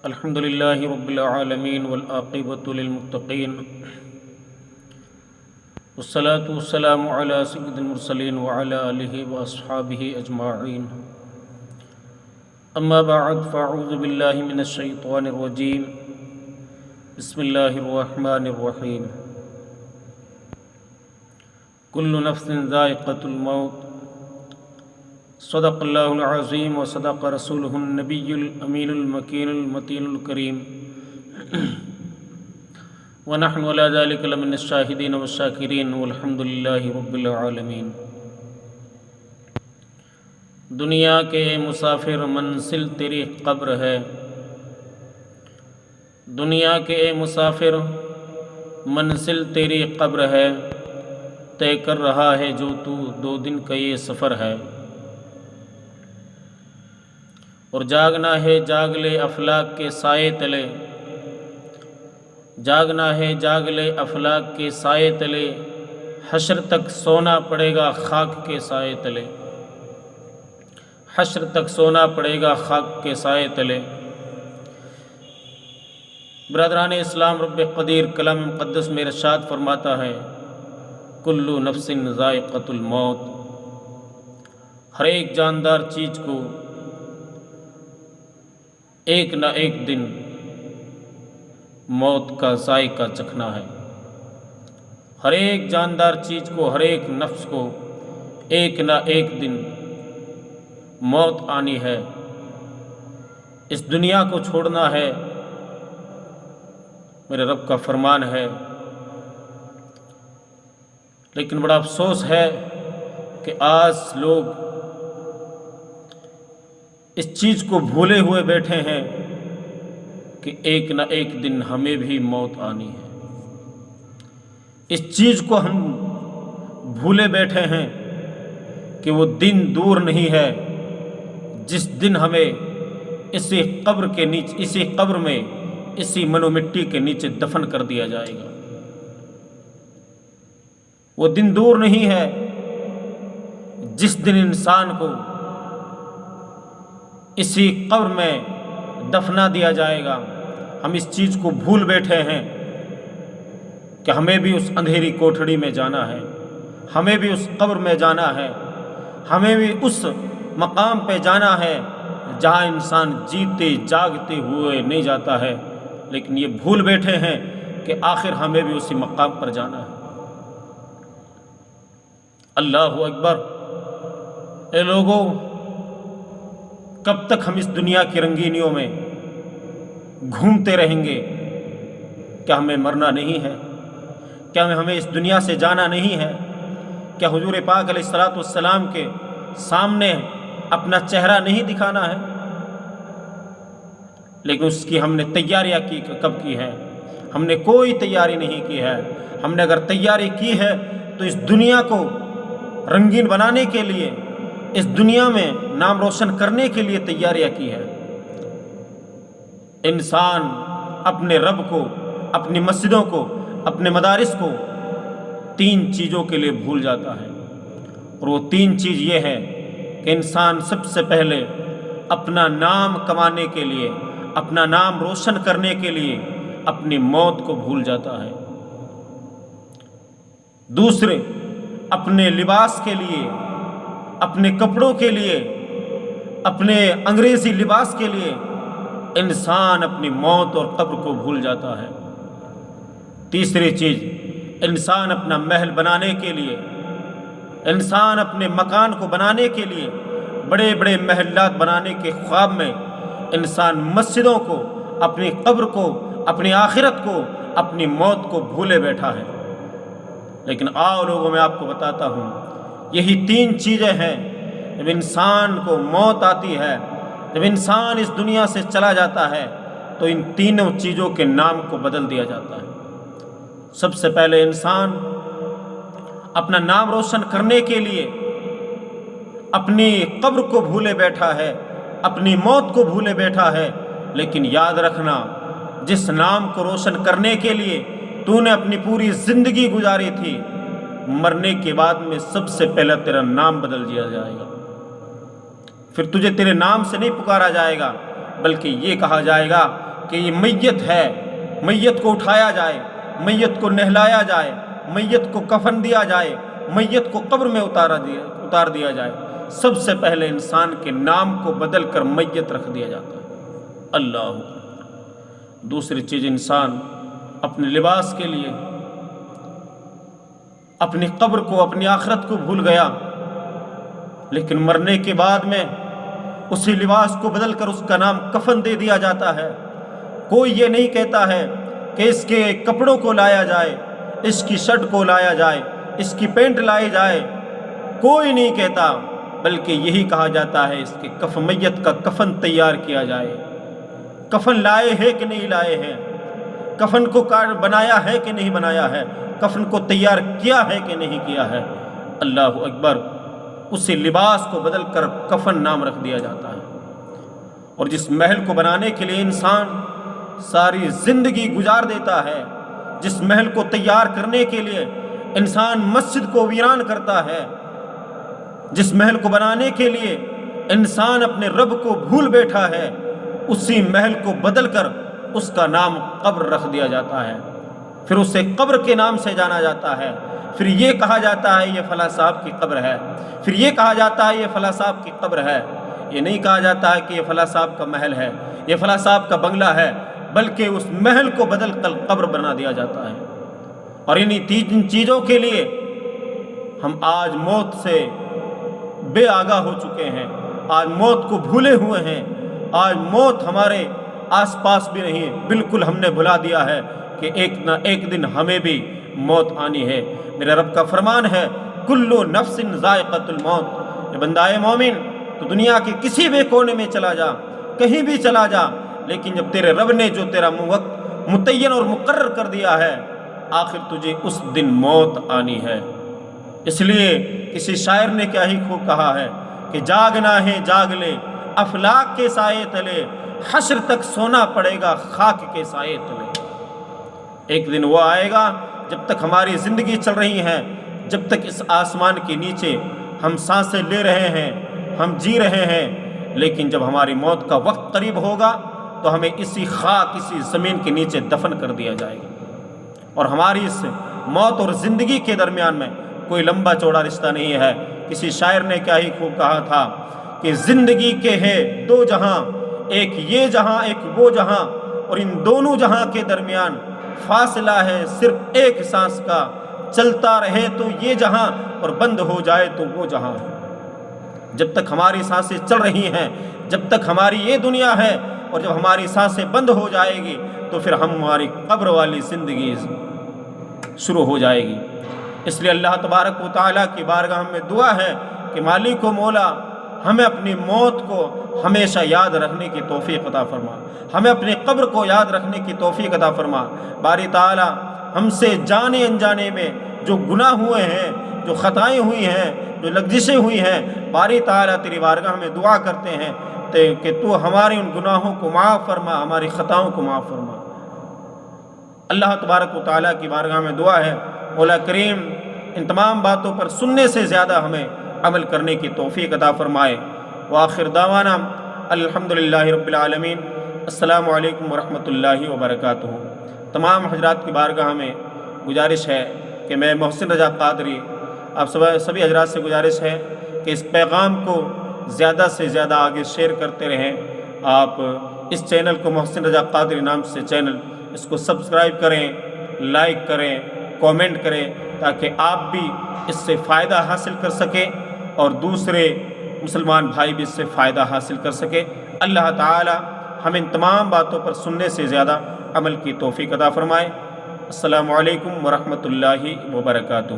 الحمد للہ رب العالمین والعاقبۃ للمتقین والصلاة والسلام علی سید المرسلین وعلی آلہ واصحابہ اجمعین اما بعد فاعوذ باللہ من الشیطان الرجیم بسم اللہ الرحمن الرحیم کل نفس ذائقۃ الموت صدق اللہ العظیم و صدق رسولہ النبی الامین المکین المتین الکریم ونحن علی ذلک لمن الشاہدین والشاکرین والحمد للہ رب العالمین۔ دنیا کے مسافر منزل تیری قبر ہے، دنیا کے مسافر منزل تیری قبر ہے، طے کر رہا ہے جو تو 2 دن کا یہ سفر ہے، اور جاگنا ہے جاگ لے افلاک کے سائے تلے، جاگنا ہے جاگ لے افلاک کے سائے تلے، حشر تک سونا پڑے گا خاک کے سائے تلے، حشر تک سونا پڑے گا خاک کے سائے تلے۔ برادران اسلام، رب قدیر کلام مقدس میں ارشاد فرماتا ہے کل نفس ذائقۃ الموت، ہر ایک جاندار چیز کو ایک نہ ایک دن موت کا ذائقہ چکھنا ہے۔ ہر ایک جاندار چیز کو، ہر ایک نفس کو ایک نہ ایک دن موت آنی ہے، اس دنیا کو چھوڑنا ہے، میرے رب کا فرمان ہے۔ لیکن بڑا افسوس ہے کہ آج لوگ اس چیز کو بھولے ہوئے بیٹھے ہیں کہ ایک نہ ایک دن ہمیں بھی موت آنی ہے۔ اس چیز کو ہم بھولے بیٹھے ہیں کہ وہ دن دور نہیں ہے جس دن ہمیں اسی قبر کے نیچے، اسی قبر میں، اسی منو مٹی کے نیچے دفن کر دیا جائے گا۔ وہ دن دور نہیں ہے جس دن انسان کو اسی قبر میں دفنا دیا جائے گا۔ ہم اس چیز کو بھول بیٹھے ہیں کہ ہمیں بھی اس اندھیری کوٹھڑی میں جانا ہے، ہمیں بھی اس قبر میں جانا ہے، ہمیں بھی اس مقام پہ جانا ہے جہاں انسان جیتے جاگتے ہوئے نہیں جاتا ہے، لیکن یہ بھول بیٹھے ہیں کہ آخر ہمیں بھی اسی مقام پر جانا ہے۔ اللہ اکبر۔ اے لوگوں، کب تک ہم اس دنیا کی رنگینیوں میں گھومتے رہیں گے؟ کیا ہمیں مرنا نہیں ہے؟ کیا ہمیں اس دنیا سے جانا نہیں ہے؟ کیا حضور پاک علیہ الصلوۃ والسلام کے سامنے اپنا چہرہ نہیں دکھانا ہے؟ لیکن اس کی ہم نے تیاریاں کب کی ہے؟ ہم نے کوئی تیاری نہیں کی ہے۔ ہم نے اگر تیاری کی ہے تو اس دنیا کو رنگین بنانے کے لیے، اس دنیا میں نام روشن کرنے کے لیے تیاریاں کی ہے۔ انسان اپنے رب کو، اپنی مسجدوں کو، اپنے مدارس کو 3 چیزوں کے لیے بھول جاتا ہے، اور وہ 3 چیز یہ ہے کہ انسان سب سے پہلے اپنا نام کمانے کے لیے، اپنا نام روشن کرنے کے لیے اپنی موت کو بھول جاتا ہے۔ دوسرے، اپنے لباس کے لیے، اپنے کپڑوں کے لیے، اپنے انگریزی لباس کے لیے انسان اپنی موت اور قبر کو بھول جاتا ہے۔ تیسری چیز، انسان اپنا محل بنانے کے لیے، انسان اپنے مکان کو بنانے کے لیے، بڑے بڑے محلات بنانے کے خواب میں انسان مسجدوں کو، اپنی قبر کو، اپنی آخرت کو، اپنی موت کو بھولے بیٹھا ہے۔ لیکن آؤ لوگوں، میں آپ کو بتاتا ہوں، یہی 3 چیزیں ہیں۔ جب انسان کو موت آتی ہے، جب انسان اس دنیا سے چلا جاتا ہے، تو ان تینوں چیزوں کے نام کو بدل دیا جاتا ہے۔ سب سے پہلے انسان اپنا نام روشن کرنے کے لیے اپنی قبر کو بھولے بیٹھا ہے، اپنی موت کو بھولے بیٹھا ہے۔ لیکن یاد رکھنا، جس نام کو روشن کرنے کے لیے تو نے اپنی پوری زندگی گزاری تھی، مرنے کے بعد میں سب سے پہلے تیرا نام بدل دیا جائے گا۔ پھر تجھے تیرے نام سے نہیں پکارا جائے گا، بلکہ یہ کہا جائے گا کہ یہ میت ہے، میت کو اٹھایا جائے، میت کو نہلایا جائے، میت کو کفن دیا جائے، میت کو قبر میں اتار دیا جائے، سب سے پہلے انسان کے نام کو بدل کر میت رکھ دیا جاتا ہے۔ اللہ اکبر۔ دوسری چیز، انسان اپنے لباس کے لیے اپنی قبر کو، اپنی آخرت کو بھول گیا، لیکن مرنے کے بعد میں اسی لباس کو بدل کر اس کا نام کفن دے دیا جاتا ہے۔ کوئی یہ نہیں کہتا ہے کہ اس کے کپڑوں کو لایا جائے، اس کی شرٹ کو لایا جائے، اس کی پینٹ لائی جائے، کوئی نہیں کہتا، بلکہ یہی کہا جاتا ہے اس کے میت کا کفن تیار کیا جائے۔ کفن لائے ہے کہ نہیں لائے ہیں، کفن کو بنایا ہے کہ نہیں بنایا ہے، کفن کو تیار کیا ہے کہ نہیں کیا ہے۔ اللہ اکبر۔ اسی لباس کو بدل کر کفن نام رکھ دیا جاتا ہے۔ اور جس محل کو بنانے کے لیے انسان ساری زندگی گزار دیتا ہے، جس محل کو تیار کرنے کے لیے انسان مسجد کو ویران کرتا ہے، جس محل کو بنانے کے لیے انسان اپنے رب کو بھول بیٹھا ہے، اسی محل کو بدل کر اس کا نام قبر رکھ دیا جاتا ہے۔ پھر اسے قبر کے نام سے جانا جاتا ہے، پھر یہ کہا جاتا ہے یہ فلاں صاحب کی قبر ہے، پھر یہ کہا جاتا ہے یہ فلاں صاحب کی قبر ہے۔ یہ نہیں کہا جاتا ہے کہ یہ فلاں صاحب کا محل ہے، یہ فلاں صاحب کا بنگلہ ہے، بلکہ اس محل کو بدل کر قبر بنا دیا جاتا ہے۔ اور انہی تین چیزوں کے لیے ہم آج موت سے بے آگاہ ہو چکے ہیں، آج موت کو بھولے ہوئے ہیں، آج موت ہمارے آس پاس بھی نہیں، بالکل ہم نے بھلا دیا ہے کہ ایک نہ ایک دن ہمیں بھی موت آنی ہے۔ میرے رب کا فرمان ہے کلو نفس ذائقۃ الموت۔ اے بندہ مومن، تو دنیا کے کسی بھی کونے میں چلا جا، کہیں بھی چلا جا، لیکن جب تیرے رب نے جو تیرا وقت متعین اور مقرر کر دیا ہے، آخر تجھے اس دن موت آنی ہے۔ اس لیے کسی شاعر نے کیا ہی خوب کہا ہے کہ جاگنا ہے جاگ لے افلاک کے سائے تلے، حشر تک سونا پڑے گا خاک کے سائے تلے۔ ایک دن وہ آئے گا، جب تک ہماری زندگی چل رہی ہے، جب تک اس آسمان کے نیچے ہم سانسیں لے رہے ہیں، ہم جی رہے ہیں، لیکن جب ہماری موت کا وقت قریب ہوگا تو ہمیں اسی خاک، اسی زمین کے نیچے دفن کر دیا جائے گا۔ اور ہماری اس موت اور زندگی کے درمیان میں کوئی لمبا چوڑا رشتہ نہیں ہے۔ کسی شاعر نے کیا ہی خوب کہا تھا کہ زندگی کے ہے دو جہاں، ایک یہ جہاں ایک وہ جہاں، اور ان دونوں جہاں کے درمیان فاصلہ ہے صرف ایک سانس کا، چلتا رہے تو یہ جہاں اور بند ہو جائے تو وہ جہاں۔ جب تک ہماری سانسیں چل رہی ہیں، جب تک ہماری یہ دنیا ہے، اور جب ہماری سانسیں بند ہو جائے گی تو پھر ہماری قبر والی زندگی شروع ہو جائے گی۔ اس لیے اللہ تبارک و تعالیٰ کی بارگاہ میں دعا ہے کہ مالک و مولا ہمیں اپنی موت کو ہمیشہ یاد رکھنے کی توفیق عطا فرما، ہمیں اپنی قبر کو یاد رکھنے کی توفیق عطا فرما۔ باری تعالیٰ ہم سے جانے انجانے میں جو گناہ ہوئے ہیں، جو خطائیں ہوئی ہیں، جو لغزشیں ہوئی ہیں، باری تعالیٰ تیری بارگاہ میں دعا کرتے ہیں کہ تو ہمارے ان گناہوں کو معاف فرما، ہماری خطاؤں کو معاف فرما۔ اللہ تبارک و تعالیٰ کی بارگاہ میں دعا ہے مولا کریم ان تمام باتوں پر سننے سے زیادہ ہمیں عمل کرنے کی توفیق عطا فرمائے۔ وآخر دعوانا الحمدللہ رب العالمین۔ السلام علیکم ورحمۃ اللہ وبرکاتہ۔ تمام حضرات کی بارگاہ میں گزارش ہے کہ میں محسن رضا قادری، آپ سبھی حضرات سے گزارش ہے کہ اس پیغام کو زیادہ سے زیادہ آگے شیئر کرتے رہیں۔ آپ اس چینل کو محسن رضا قادری نام سے چینل، اس کو سبسکرائب کریں، لائک کریں، کومنٹ کریں، تاکہ آپ بھی اس سے فائدہ حاصل کر سکیں اور دوسرے مسلمان بھائی بھی اس سے فائدہ حاصل کر سکیں۔ اللہ تعالی ہمیں ان تمام باتوں پر سننے سے زیادہ عمل کی توفیق عطا فرمائے۔ السلام علیکم ورحمۃ اللہ وبرکاتہ۔